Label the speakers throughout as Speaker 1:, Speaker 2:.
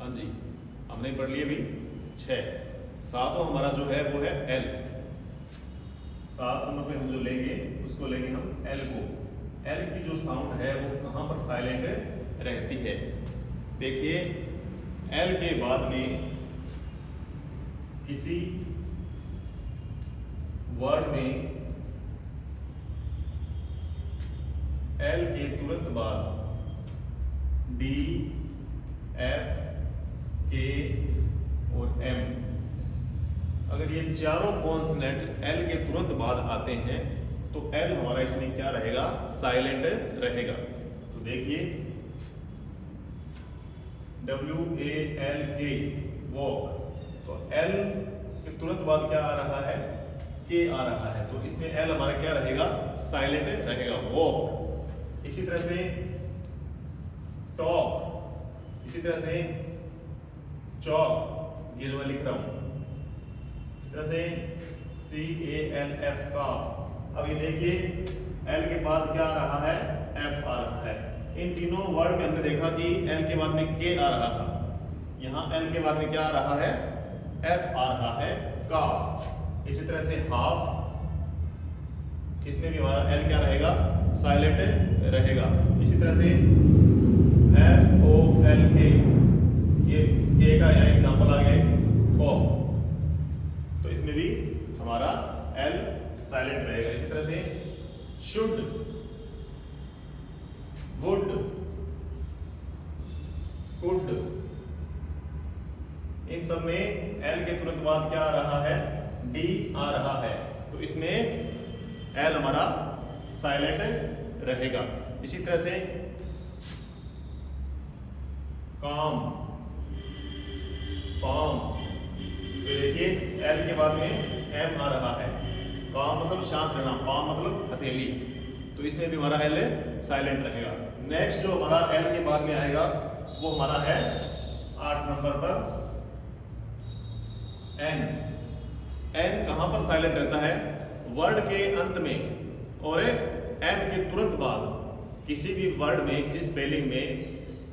Speaker 1: हाँ जी, हमने पढ़ लिए अभी 6। सातों हमारा जो है वो है एल। 7 नंबर पे हम जो लेंगे उसको लेंगे हम एल को। एल की जो साउंड है वो कहाँ पर साइलेंट रहती है? देखिए, एल के बाद में किसी वर्ड में एल के तुरंत बाद डी, एफ, के और एम, अगर ये चारों कॉन्सोनेंट एल के तुरंत बाद आते हैं तो एल हमारा इसमें क्या रहेगा? साइलेंट रहेगा। तो देखिए, WALK, वॉक, तो एल के तुरंत बाद क्या आ रहा है? के आ रहा है, तो इसमें एल हमारा क्या रहेगा? साइलेंट रहेगा, वॉक। इसी तरह से टॉक, इसी तरह से चॉक, ये जो मैं लिख रहा हूं, इस तरह से CALF, का। अब ये देखिए, एल के बाद क्या आ रहा है? एफ आ रहा है। इन तीनों वर्ड में हमने देखा कि एल के बाद में के आ रहा था, यहां एल के बाद में क्या आ रहा है? एफ आ रहा है, का। इसी तरह से हाफ, इसमें भी हमारा एल क्या रहेगा? साइलेंट रहेगा। इसी तरह से FOLK, ये के का यहाँ एग्जाम्पल आ गए, फॉक, तो इसमें भी हमारा एल साइलेंट रहेगा। इसी तरह से शुड, वुड, कुड, इन सब में एल के तुरंत बाद क्या आ रहा है? डी आ रहा है, तो इसमें एल हमारा साइलेंट रहेगा। इसी तरह से काम, पाम, तो देखिए एल के बाद में एम आ रहा है। काम मतलब शांत रहना, पाम मतलब हथेली, तो इसमें भी हमारा एल साइलेंट रहेगा। नेक्स्ट जो हमारा एल के बाद में आएगा वो हमारा है 8 नंबर पर एन। एन कहां पर साइलेंट रहता है? वर्ड के अंत में और एम के तुरंत बाद किसी भी वर्ड में, किसी स्पेलिंग में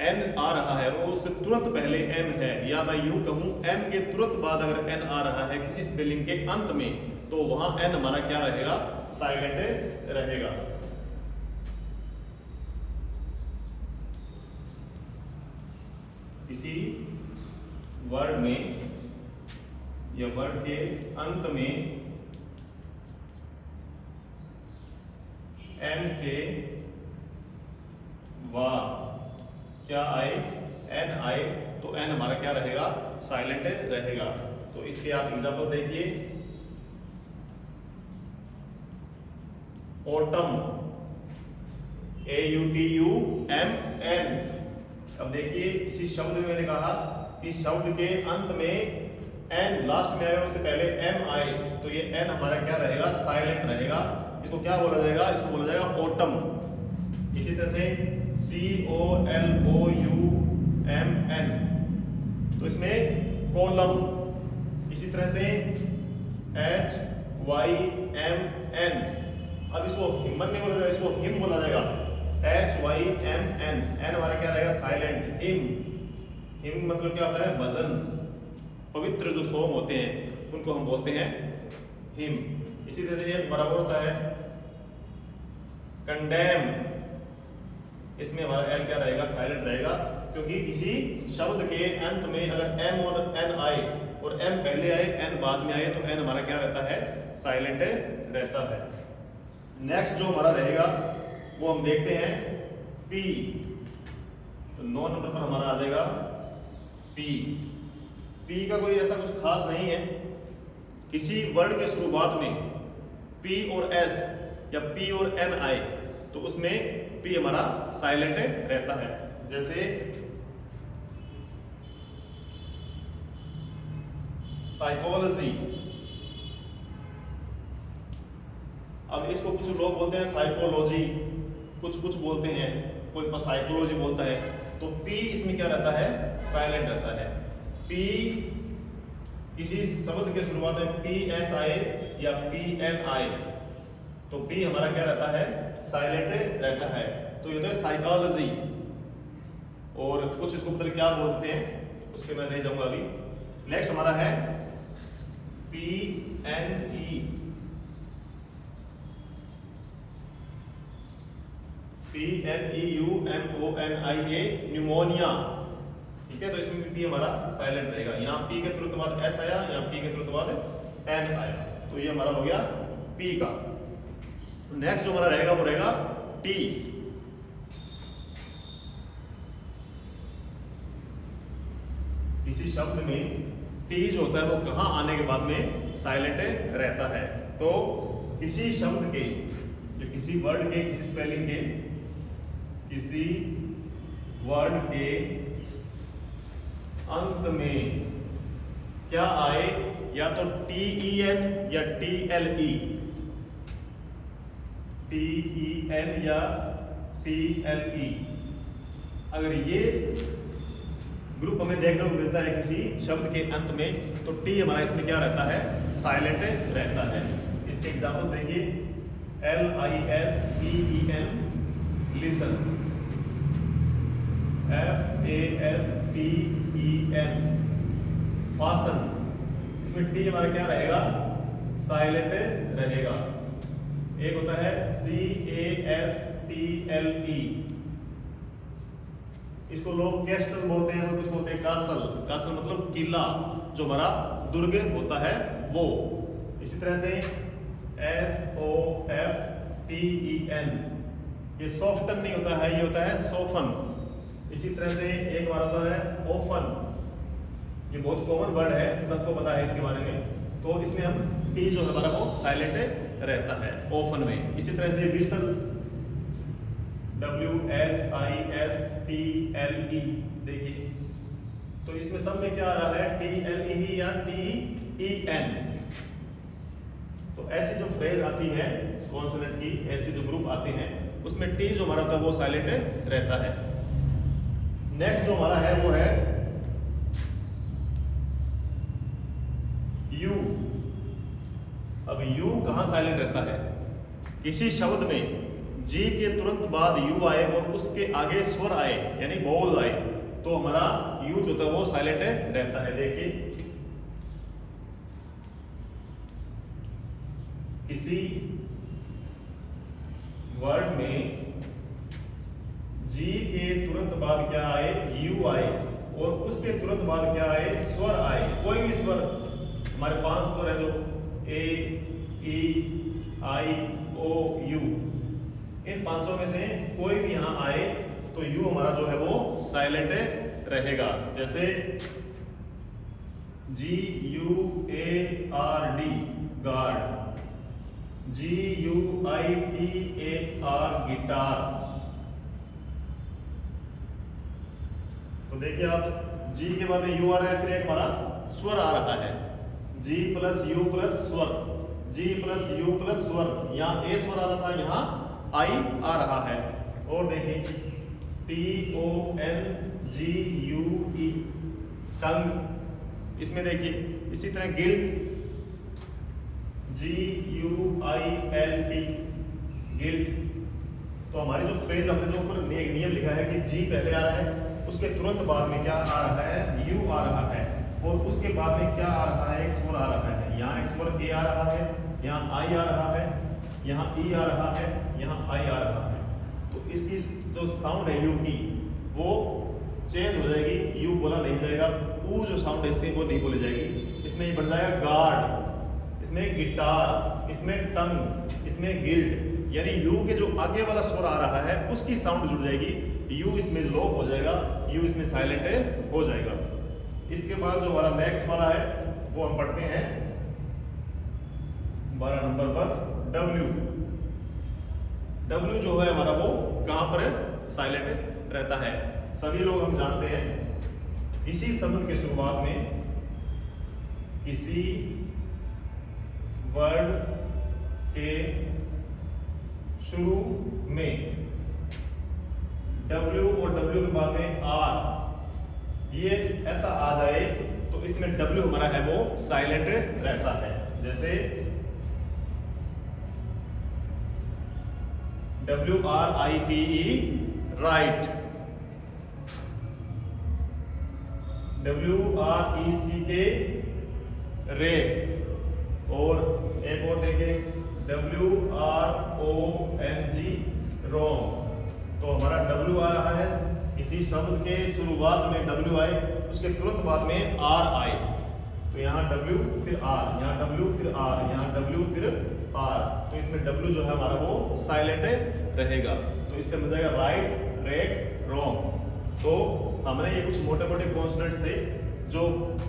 Speaker 1: एन आ रहा है और उससे तुरंत पहले एम है, या मैं यूं कहूं एम के तुरंत बाद अगर एन आ रहा है किसी स्पेलिंग के अंत में, तो वहां एन हमारा क्या रहेगा? साइलेंट रहेगा। किसी वर्ड में या वर्ड के अंत में एम के बाद क्या आए? एन आए, तो एन हमारा क्या रहेगा? साइलेंट रहेगा। तो इसके आप एग्जांपल देखिए, ऑटम, AUTUMN। अब देखिए, इसी शब्द में मैंने कहा कि शब्द के अंत में एन लास्ट में आए और उससे पहले एम आए, तो ये एन हमारा क्या रहेगा? साइलेंट रहेगा। इसको क्या बोला जाएगा? इसको बोला जाएगा ऑटम। इसी तरह से COLOUMN, तो इसमें कॉलम। इसी तरह से HYMN, अब इसको हिम्मत नहीं बोला जाएगा, इसको हिम बोला जाएगा, HYMN। एन हमारा क्या रहेगा? साइलेंट। हिम, हिम मतलब क्या होता है? भजन, पवित्र जो सॉन्ग होते हैं उनको हम बोलते हैं हिम। इसी तरह से ये बराबर होता है कंडेम, इसमें हमारा एल क्या रहेगा? साइलेंट रहेगा, क्योंकि किसी शब्द के अंत में अगर एम और एन आए और एम पहले आए एन बाद में आए तो एन हमारा क्या रहता है? साइलेंट रहता है। नेक्स्ट जो हमारा रहेगा वो हम देखते हैं पी। तो 9 नंबर पर हमारा आ जाएगा पी। पी का कोई ऐसा कुछ खास नहीं है। किसी वर्ड के शुरुआत में पी और एस या पी और एन आए तो उसमें पी हमारा साइलेंट रहता है। जैसे साइकोलॉजी, अब इसको कुछ लोग बोलते हैं साइकोलॉजी, कुछ बोलते हैं, कोई साइकोलॉजी बोलता है, तो पी इसमें क्या रहता है? साइलेंट रहता है। पी किसी शब्द के शुरुआत में पी एस आए या पी एन आए तो पी हमारा क्या रहता है? साइलेंट रहता है। तो ये होता है साइकोलॉजी। और कुछ इसको पता क्या बोलते हैं? उस पर मैं नहीं जाऊंगा अभी। नेक्स्ट हमारा है P N E, PNEUMONIA, pneumonia. ठीक है, तो इसमें भी P हमारा साइलेंट रहेगा। यहाँ P के तुरंत बाद S आया, यहाँ P के तुरंत बाद N आया, तो ये हमारा हो गया P का। नेक्स्ट जो हमारा रहेगा वो रहेगा T। किसी शब्द में T जो होता है वो कहाँ आने के बाद में साइलेंट रहता है? तो किसी शब्द के, जो किसी वर्ड के, किसी स्पेलिंग के, किसी वर्ड के अंत में क्या आए, या तो TEN या TLE, TEN या TLE। अगर ये ग्रुप हमें देखने को मिलता है किसी शब्द के अंत में, तो T हमारा इसमें क्या रहता है? साइलेंट रहता है। इसके एग्जाम्पल देखिए, LISTEN, लिसन, FASTEN, फासन। इसमें T हमारा क्या रहेगा? साइलेंट रहेगा। एक होता है CASTLE, इसको लोग कैस्टल बोलते हैं, कुछ बोलते हैं कासल। कासल मतलब किला, जो हमारा दुर्ग होता है वो। इसी तरह से SOFTEN, ये सॉफ्टन नहीं होता है, ये होता है सोफन। इसी तरह से एक बार होता है ओफन, ये बहुत कॉमन वर्ड है, सबको पता है इसके बारे में। तो इसमें हम T जो है हमारा वो साइलेंट रहता है ओफन में। इसी तरह से विसल, WHISTLE, देखिए, तो इसमें सब में क्या आ रहा है? TLE या TEN। तो ऐसी जो फ्रेज आती है कॉन्सोनेंट की, ऐसी जो ग्रुप आते हैं, उसमें T जो हमारा होता है वो साइलेंट रहता है। नेक्स्ट जो हमारा है वो है U। अब U कहां साइलेंट रहता है? किसी शब्द में G के तुरंत बाद U आए और उसके आगे स्वर आए, यानी बोल आए, तो हमारा U जो होता है वो साइलेंट रहता है। देखिए, किसी वर्ड में G के तुरंत बाद क्या आए? U आए, और उसके तुरंत बाद क्या आए? स्वर आए। कोई भी स्वर, हमारे 5 स्वर है जो A, E, I, O, U, इन 5 में से कोई भी यहां आए तो U हमारा जो है वो साइलेंट रहेगा। जैसे GUARD, गार्ड, GUITAR, गिटार। तो देखिए आप, G के बाद में U आ रहा है, फिर एक हमारा स्वर आ रहा है, G प्लस U प्लस स्वर, G प्लस U प्लस स्वर। यहाँ A स्वर आ रहा था, यहाँ I आ रहा है। और देखिए TONGUE, टंग। इसमें देखिए इसी तरह गिल्ट, GUILT, गिल्ट। तो हमारी जो फ्रेज, हमने जो ऊपर नियम लिखा है कि G पहले आ रहा है, उसके तुरंत बाद में क्या आ रहा है? U आ रहा है, और उसके बाद में क्या आ रहा है? एक स्वर आ रहा है। यहाँ एक स्वर A आ रहा है, यहाँ I आ रहा है, यहाँ E आ रहा है, यहाँ I आ रहा है। तो इसकी जो साउंड है U की, वो चेंज हो जाएगी, U बोला नहीं जाएगा। U जो साउंड है इससे वो नहीं बोली जाएगी। इसमें ये बन जाएगा गार्ड, इसमें गिटार, इसमें टंग, इसमें गिल्ड। यानी U के जो आगे वाला स्वर आ रहा है उसकी साउंड जुड़ जाएगी, U इसमें लो हो जाएगा, U इसमें साइलेंट हो जाएगा। इसके बाद जो हमारा नेक्स्ट वाला है वो हम पढ़ते हैं 12 नंबर पर W। W जो है हमारा वो कहां पर साइलेंट रहता है? सभी लोग हम जानते हैं, इसी शब्द के शुरुआत में, किसी वर्ड के शुरू में W और W के बाद में R, ये ऐसा आ जाए तो इसमें W हमारा है वो साइलेंट रहता है। जैसे WRITE, राइट, WRECK रेक, और एक और देखें WRONG रोंग। तो हमारा W आ रहा है, इसी शब्द के शुरुआत में W आए, उसके तुरंत बाद में R आए, तो यहाँ W फिर R, यहाँ W फिर R, यहाँ W फिर R, तो इसमें W जो है हमारा वो साइलेंट रहेगा। तो इससे मिल जाएगा राइट, रेक, रॉन्ग। तो हमने ये कुछ मोटे मोटे कॉन्सोनेंट्स थे जो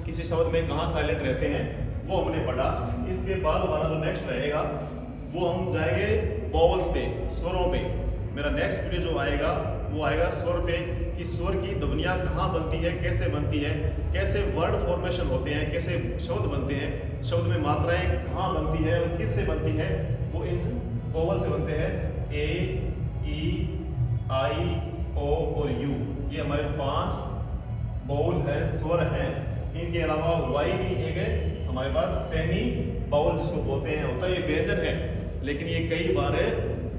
Speaker 1: किसी शब्द में कहाँ साइलेंट रहते हैं वो हमने पढ़ा। इसके बाद हमारा जो नेक्स्ट रहेगा वो हम जाएंगे वॉवल्स पे, स्वरों पे। मेरा नेक्स्ट वीडियो जो आएगा वो आएगा स्वर पे, कि स्वर की ध्वनियाँ कहाँ बनती है, कैसे बनती है, कैसे वर्ड फॉर्मेशन होते हैं, कैसे शब्द बनते हैं, शब्द में मात्राएं कहाँ बनती है और किससे बनती है, वो इन वॉवल से बनते हैं। ए, ई, आई, ओ और यू, ये हमारे 5 बाउल है, स्वर हैं। इनके अलावा वाई भी एक है हमारे पास, सेमी बाउल जिसको बोलते हैं, होता है ये व्यंजन है, लेकिन ये कई बार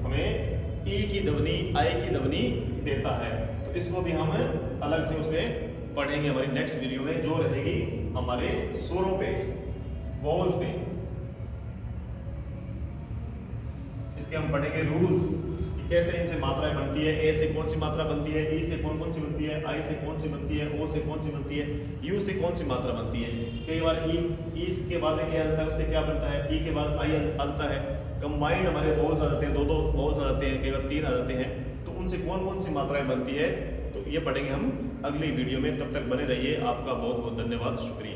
Speaker 1: हमें ई की ध्वनि, आई की ध्वनि देता है। तो इसको भी हम अलग से उसमें पढ़ेंगे हमारी नेक्स्ट वीडियो में, जो रहेगी हमारे स्वरों पे, वॉवल्स पे। इसके हम पढ़ेंगे रूल्स, कि कैसे इनसे मात्राएं बनती है। ए से कौन सी मात्रा बनती है, ई से कौन कौन सी बनती है, आई से कौन सी बनती है, ओ से कौन सी बनती है, यू से कौन सी मात्रा बनती है। कई बार ई के बाद ए आता है, उससे क्या बनता है, ई के बाद आई आता है। कंबाइंड हमारे वॉवल्स आ जाते हैं, 2 वॉवल्स आ जाते हैं, कई बार 3 आ जाते हैं, तो उनसे कौन कौन सी मात्राएं बनती है, तो ये पढ़ेंगे हम अगली वीडियो में। तब तक बने रहिए। आपका बहुत बहुत धन्यवाद, शुक्रिया।